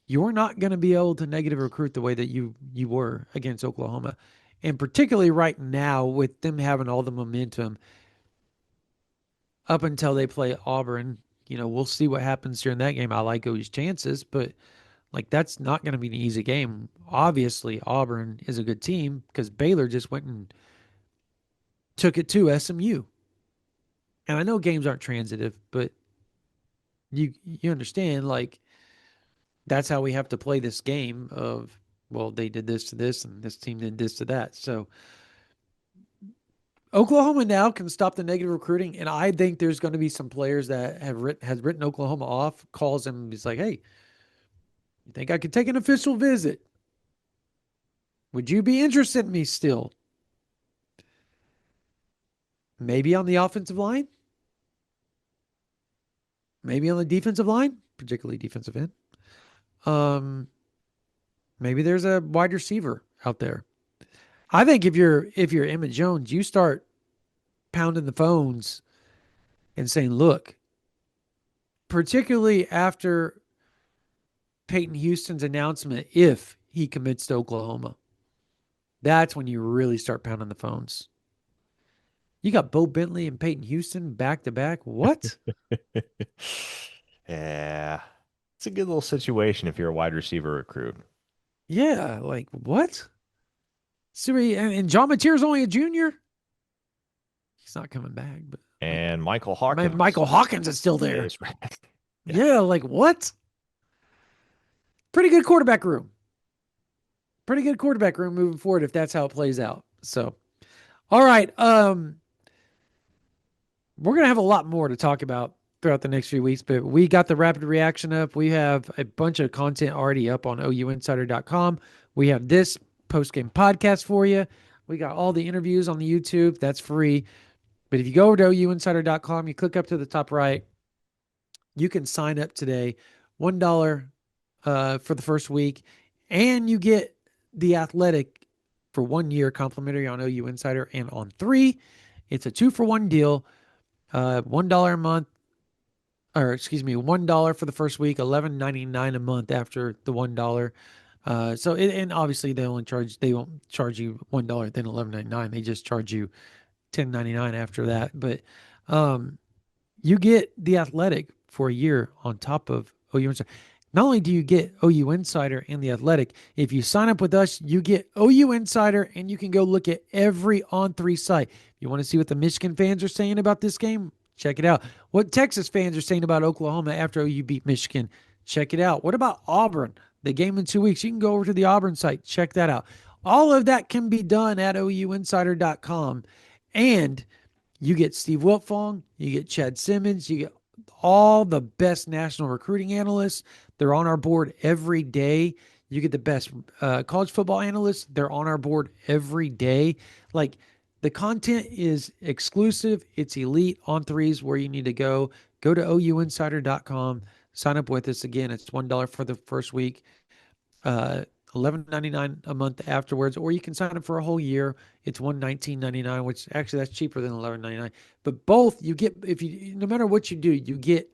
you're not going to be able to negative recruit the way that you were against Oklahoma, and particularly right now with them having all the momentum up until they play Auburn. We'll see what happens during that game. I like OU's chances, but like that's not going to be an easy game. Obviously, Auburn is a good team because Baylor just went and took it to SMU. And I know games aren't transitive, but you understand like that's how we have to play this game of, well, they did this to this and this team did this to that. So Oklahoma now can stop the negative recruiting, and I think there's going to be some players that has written Oklahoma off, calls him, he's like, "Hey, you think I could take an official visit? Would you be interested in me still? Maybe on the offensive line, maybe on the defensive line, particularly defensive end. Um, maybe there's a wide receiver out there. I think if you're Emmett Jones, you start pounding the phones and saying, look, particularly after Peyton Houston's announcement, if he commits to Oklahoma, that's when you really start pounding the phones. You got Bo Bentley and Peyton Houston back to back. What? Yeah. It's a good little situation if you're a wide receiver recruit. Yeah, like what? Siri and John Mateer's only a junior. He's not coming back, but like And Michael Hawkins Michael Hawkins is still there. is right. Yeah. Yeah, like what? Pretty good quarterback room. Pretty good quarterback room moving forward if that's how it plays out. So, all right, we're gonna have a lot more to talk about throughout the next few weeks. But we got the rapid reaction up. We have a bunch of content already up on OUinsider.com. We have this post game podcast for you. We got all the interviews on the YouTube. That's free. But if you go over to OUinsider.com, you click up to the top right, you can sign up today. $1 for the first week, and you get the Athletic for 1 year complimentary on OU Insider and on 3. It's a 2-for-1 deal. $1 a month, or excuse me, $1 for the first week, $11.99 a month after the $1. And obviously they won't charge you $1 then $11.99. They just charge you $10.99 after that. But you get the Athletic for a year on top of OU Insider. Not only do you get OU Insider and the Athletic, if you sign up with us, you get OU Insider and you can go look at every On3 site. If you want to see what the Michigan fans are saying about this game, check it out. What Texas fans are saying about Oklahoma after OU beat Michigan, check it out. What about Auburn? The game in 2 weeks. You can go over to the Auburn site, check that out. All of that can be done at OUinsider.com. And you get Steve Wiltfong, you get Chad Simmons, you get all the best national recruiting analysts. They're on our board every day. You get the best college football analysts. They're on our board every day. Like, the content is exclusive. It's elite. On3 is where you need to go. Go to OUinsider.com. Sign up with us. Again, it's $1 for the first week. $11.99 a month afterwards, or you can sign up for a whole year. It's $119.99, which actually that's cheaper than $11.99. But both you get, if you, no matter what you do, you get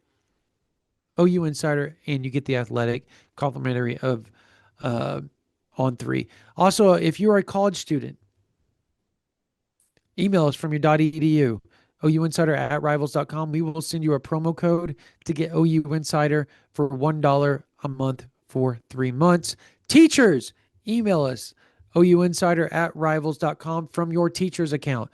OU Insider and you get the Athletic complimentary of On3. Also, if you are a college student, email us from your .edu, ouinsider@rivals.com. We will send you a promo code to get OU Insider for $1 a month for 3 months. Teachers, email us, ouinsider@rivals.com from your teacher's account.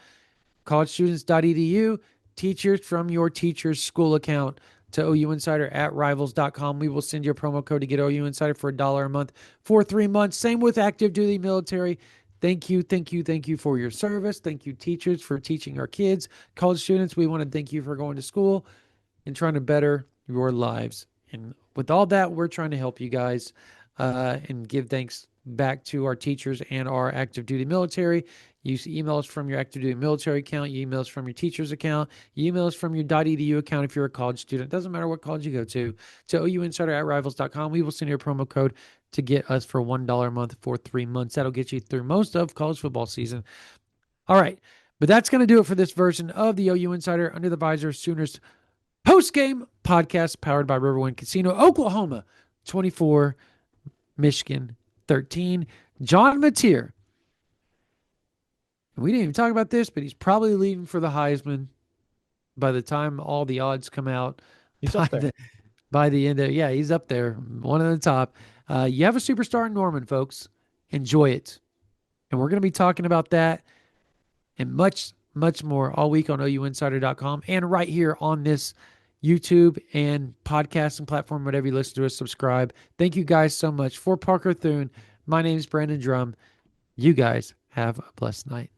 Collegestudents.edu, teachers from your teacher's school account to ouinsider@rivals.com. We will send you a promo code to get OU Insider for $1 a month for 3 months. Same with active duty military. Thank you, thank you, thank you for your service. Thank you, teachers, for teaching our kids. College students, we want to thank you for going to school and trying to better your lives. And with all that, we're trying to help you guys and give thanks back to our teachers and our active duty military. You email us from your active duty military account. You email us from your teacher's account. You email us from your .edu account if you're a college student. Doesn't matter what college you go to ouinsider@rivals.com. We will send you a promo code to get us for $1 a month for 3 months. That'll get you through most of college football season. All right. But that's going to do it for this version of the OU Insider Under the Visor Sooners post-game podcast powered by Riverwind Casino. Oklahoma 24, Michigan 13. John Mateer. We didn't even talk about this, but he's probably leaving for the Heisman by the time all the odds come out. He's up there. By the end of, yeah, he's up there, one of the top. You have a superstar in Norman, folks. Enjoy it. And we're going to be talking about that and much, much more all week on OUinsider.com and right here on this YouTube and podcasting platform, whatever you listen to us, subscribe. Thank you guys so much. For Parker Thune, my name is Brandon Drum. You guys have a blessed night.